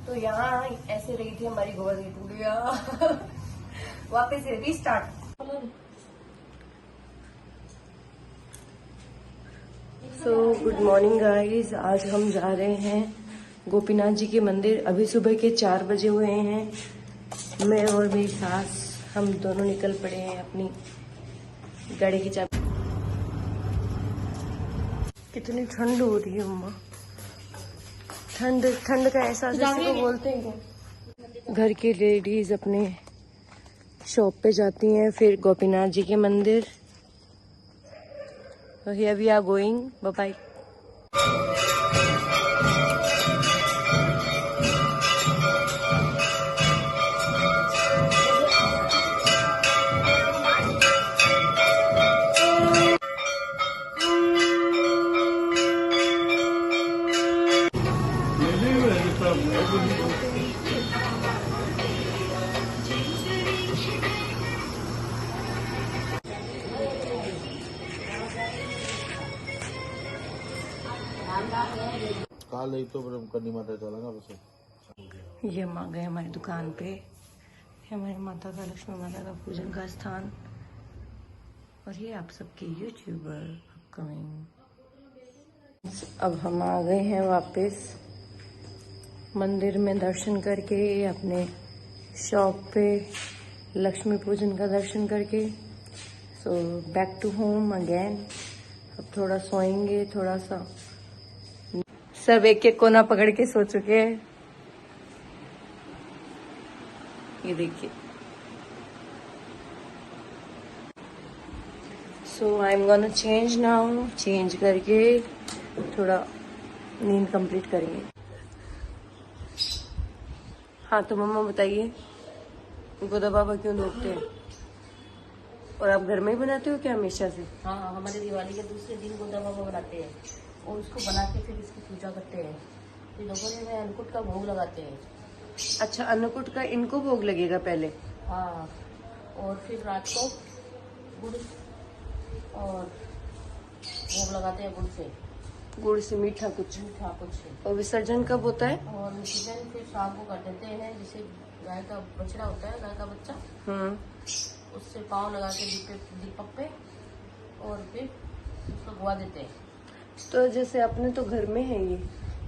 तो यहाँ ऐसे रही थी हमारी गोवर्धन पूजा। वापस से restart. So good morning guys, आज हम जा रहे हैं गोपीनाथ जी के मंदिर। अभी सुबह के 4 बजे हुए हैं। मैं और मेरी सास हम दोनों निकल पड़े हैं अपनी गाड़ी की चाबी। कितनी ठंड हो रही है अम्मा। ठंड ठंड का एहसास इसी को बोलते हैं क्या? घर की लेडीज अपने शॉप पे जाती हैं, फिर गोपीनाथ जी के मंदिर। Here we are going, bye bye. काल एक तो करनी माता चला बस। ये हम आ गए हमारी दुकान पे। हमारी माता का, लक्ष्मी माता का पूजन का स्थान। और ये आप सबके यूट्यूबर अपकमिंग। अब हम आ गए हैं वापस मंदिर में दर्शन करके, अपने शॉप पे लक्ष्मी पूजन का दर्शन करके। So back to home again. अब थोड़ा सोएंगे, थोड़ा सा। सब एक एक कोना पकड़ के सो चुके हैं। ये देखिए। So I am gonna change now. Change करके थोड़ा नींद कंप्लीट करेंगे। हाँ तो मम्मा बताइए, गोदा बाबा क्यों धोते हैं? और आप घर में ही बनाते हो क्या हमेशा से? हाँ, हमारे दिवाली के दूसरे दिन गोदा बाबा बनाते हैं और उसको बना के फिर इसकी पूजा करते हैं। फिर दोपहर में अन्नकूट का भोग लगाते हैं। अच्छा, अन्नकूट का इनको भोग लगेगा पहले? हाँ, और फिर रात को गुड़ और भोग लगाते हैं गुड़ से। गुड़ से मीठा कुछ? मीठा कुछ। और विसर्जन कब होता है? और विसर्जन फिर शाम को कर देते हैं। जैसे गाय का बछड़ा होता है, गाय का बच्चा, उससे पाँव लगा के दीपक पे और फिर उसको गुआ देते हैं। तो जैसे अपने तो घर में है ये,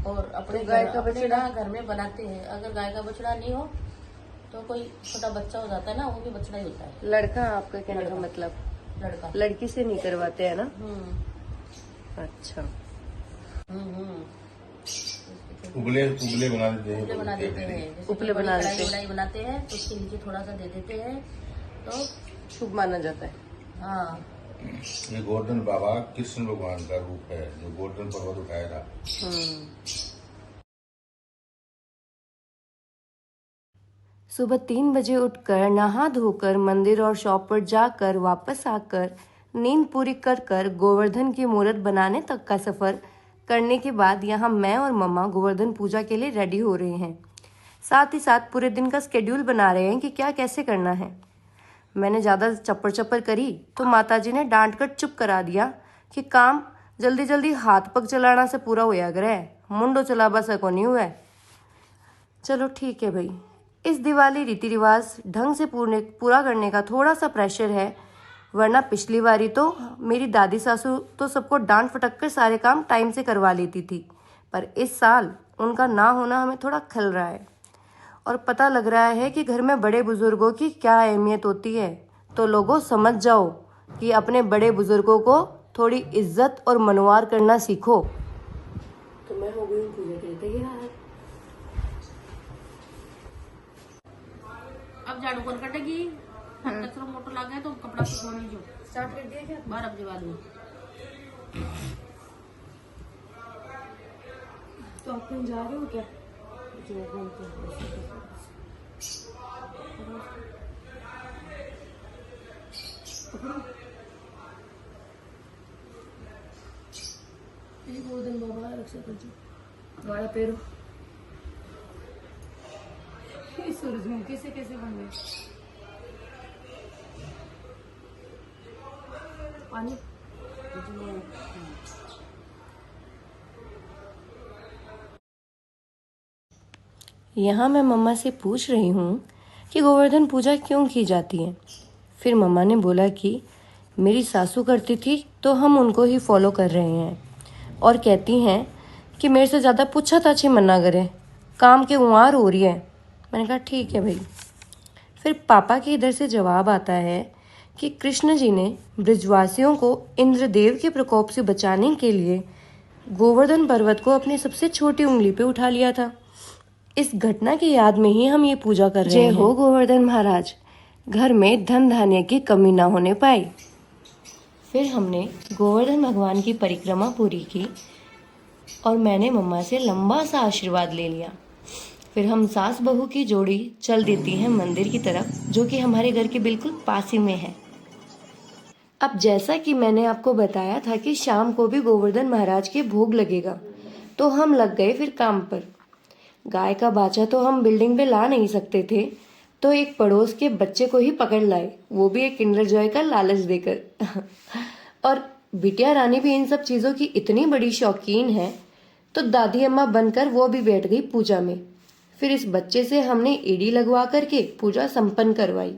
और अपने तो गाय का बछड़ा घर में बनाते हैं। अगर गाय का बछड़ा नहीं हो तो कोई छोटा बच्चा हो जाता है ना, वो भी बछड़ा ही होता है। लड़का? आपका कहने का मतलब लड़का। लड़की से नहीं करवाते हैं ना? अच्छा। उबले बना देते हैं। उपले बना देते हैं। उपले बना देते हैं। कढ़ाई बनाते हैं तो उसके नीचे थोड़ा सा दे देते हैं तो शुभ माना जाता है। हाँ। ये गोवर्धन बाबा कृष्ण भगवान का रूप है जो गोवर्धन पर्वत उठाया था। सुबह 3 बजे उठकर नहा धोकर मंदिर और शॉप पर जाकर वापस आकर नींद पूरी कर गोवर्धन की मूर्त बनाने तक का सफर करने के बाद यहाँ मैं और मम्मा गोवर्धन पूजा के लिए रेडी हो रहे हैं। साथ ही साथ पूरे दिन का स्केड्यूल बना रहे हैं कि क्या कैसे करना है। मैंने ज़्यादा चप्पर करी तो माताजी ने डांट कर चुप करा दिया कि काम जल्दी जल्दी हाथ पग चलाना से पूरा होया करे, मुंडो चलाबा सको नहीं हुआ। चलो ठीक है भाई, इस दिवाली रीति रिवाज ढंग से पूरा करने का थोड़ा सा प्रेशर है, वरना पिछली बारी तो मेरी दादी सासू तो सबको डांट फटक कर सारे काम टाइम से करवा लेती थी, पर इस साल उनका ना होना हमें थोड़ा खल रहा है और पता लग रहा है कि घर में बड़े बुजुर्गों की क्या अहमियत होती है। तो लोगों समझ जाओ कि अपने बड़े बुजुर्गों को थोड़ी इज्जत और मनवार करना सीखो। तो मैं हो गई पूजा के लिए तैयार। अब झाड़ू कौन कटेगी? कचरा मोटर लग गया तो कपड़ा सुखाने जो स्टार्ट कर दिया क्या? 12 बजे बाद में। तो आप कहीं जा रहे हो क्या? गोवर्धन बाबा रक्षा कर जी वाला पेरो। सूरजमुखी से कैसे बन गए? पानी यहाँ मैं मम्मा से पूछ रही हूँ कि गोवर्धन पूजा क्यों की जाती है। फिर मम्मा ने बोला कि मेरी सासू करती थी तो हम उनको ही फॉलो कर रहे हैं, और कहती हैं कि मेरे से ज़्यादा पूछा ताछी मना करे, काम के उंवार हो रही है। मैंने कहा ठीक है भाई। फिर पापा के इधर से जवाब आता है कि कृष्ण जी ने ब्रजवासियों को इंद्रदेव के प्रकोप से बचाने के लिए गोवर्धन पर्वत को अपनी सबसे छोटी उंगली पे उठा लिया था। इस घटना की याद में ही हम ये पूजा कर रहे हैं। जय हो गोवर्धन महाराज, घर में धन धान्य की कमी ना होने पाए। फिर हमने गोवर्धन भगवान की परिक्रमा पूरी की और मैंने मम्मा से लंबा सा आशीर्वाद ले लिया। फिर हम सास बहू की जोड़ी चल देती हैं मंदिर की तरफ, जो कि हमारे घर के बिल्कुल पास ही में है। अब जैसा कि मैंने आपको बताया था कि शाम को भी गोवर्धन महाराज के भोग लगेगा, तो हम लग गए फिर काम पर। गाय का बाछा तो हम बिल्डिंग पे ला नहीं सकते थे, तो एक पड़ोस के बच्चे को ही पकड़ लाए, वो भी एक किंडर जॉय का लालच देकर। और बिटिया रानी भी इन सब चीजों की इतनी बड़ी शौकीन है, तो दादी अम्मा बनकर वो भी बैठ गई पूजा में। फिर इस बच्चे से हमने एड़ी लगवा करके पूजा संपन्न करवाई,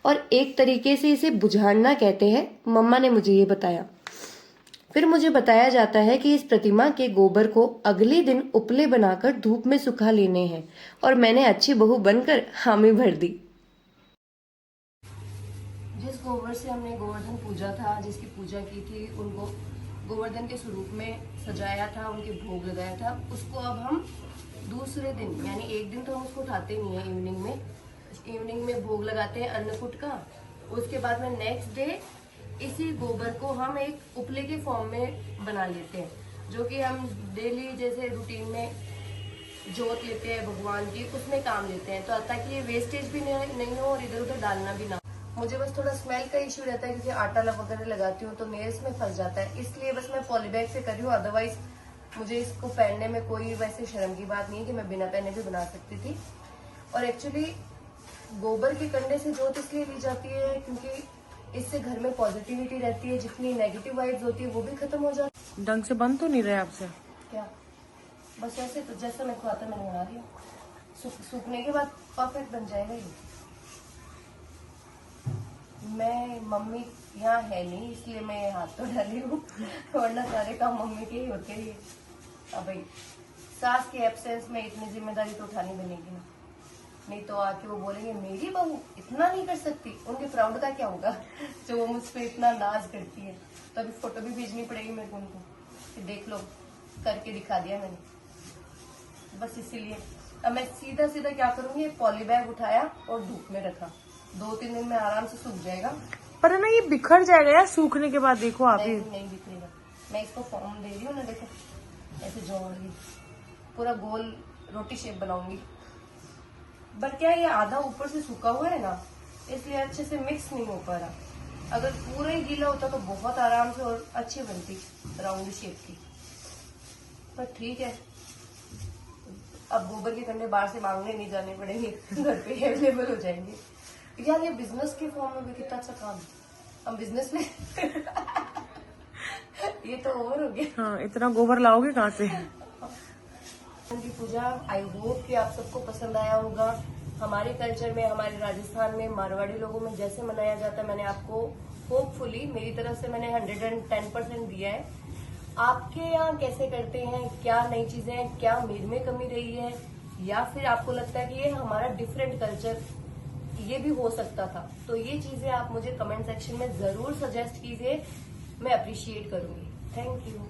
और एक तरीके से इसे बुझाड़ना कहते हैं, मम्मा ने मुझे ये बताया। फिर मुझे बताया जाता है कि इस प्रतिमा के गोबर को अगले दिन उपले बनाकर धूप में सुखा लेने हैं, और मैंने अच्छी बहू बनकर हामी भर दी। जिस गोबर से हमने गोवर्धन पूजा था, जिसकी पूजा की थी, उनको गोवर्धन के स्वरूप में सजाया था, उनके भोग लगाया था, उसको अब हम दूसरे दिन, यानी एक दिन तो हम उसको उठाते नहीं है, इवनिंग में भोग लगाते हैं अन्नकूट का। उसके बाद में नेक्स्ट डे इसी गोबर को हम एक उपले के फॉर्म में बना लेते हैं, जो कि हम डेली जैसे रूटीन में जोत लेते हैं भगवान की, उसमें काम लेते हैं, तो ताकि ये वेस्टेज भी नहीं हो और इधर उधर डालना भी ना हो। मुझे बस थोड़ा स्मेल का इश्यू रहता है, क्योंकि आटा वगैरह लगाती हूँ तो नेल्स में फंस जाता है, इसलिए बस मैं पॉलीबैग से कर रही हूँ। अदरवाइज मुझे इसको पहनने में कोई वैसे शर्म की बात नहीं है कि मैं बिना पहने भी बना सकती थी। और एक्चुअली गोबर के कंडे से जोत इसलिए ली जाती है क्योंकि इससे घर में पॉजिटिविटी रहती है, जितनी नेगेटिव वाइब्स होती है वो भी खत्म हो जाती है। ढंग से बन तो नहीं रहे आपसे क्या? बस ऐसे तो जैसा मेरे को आता मैंने बना दिया। सूखने के बाद परफेक्ट बन जाएगा ये। मैं मम्मी यहाँ है नहीं, इसलिए मैं हाथ तो डाली हूँ, वरना सारे काम मम्मी के ही होते ही। अब भाई सास के एब्सेंस में इतनी जिम्मेदारी तो उठानी बनेगी ना, नहीं तो आके वो बोलेंगे मेरी बहू इतना नहीं कर सकती, उनके प्राउड का क्या होगा जो वो मुझ पर इतना नाज करती है। तो अभी फोटो भी भेजनी पड़ेगी मेरे को उनको कि देख लो करके दिखा दिया मैंने, बस इसीलिए। अब मैं सीधा सीधा क्या करूंगी, पॉली बैग उठाया और धूप में रखा, 2-3 दिन में आराम से सूख जाएगा। पर ना ये बिखर जाएगा यार सूखने के बाद, देखो आप ही। नहीं बिखरेगा, मैं इसको फॉर्म दे रही हूँ ना, देखो ऐसे जोड़ूंगी, पूरा गोल रोटी शेप बनाऊंगी। बट क्या ये आधा ऊपर से सूखा हुआ है ना, इसलिए अच्छे से मिक्स नहीं हो पा रहा। अगर पूरा ही गीला होता तो बहुत आराम से और अच्छी बनती राउंड शेप की। पर ठीक है, अब गोबर के कंडे बाहर से मांगने नहीं जाने पड़ेंगे, घर पे अवेलेबल हो जाएंगे। यार ये बिजनेस के फॉर्म में भी कितना अच्छा काम, हम बिजनेस में ये तो ओवर हो गया। हाँ, इतना गोबर लाओगे कहाँ से? की पूजा आई होप कि आप सबको पसंद आया होगा। हमारे कल्चर में, हमारे राजस्थान में, मारवाड़ी लोगों में जैसे मनाया जाता है, मैंने आपको होपफुली मेरी तरफ से मैंने 110% दिया है। आपके यहाँ कैसे करते हैं, क्या नई चीजें हैं, क्या मेरे में कमी रही है, या फिर आपको लगता है कि ये हमारा डिफरेंट कल्चर ये भी हो सकता था, तो ये चीजें आप मुझे कमेंट सेक्शन में जरूर सजेस्ट कीजिए, मैं अप्रिशिएट करूंगी। Thank you.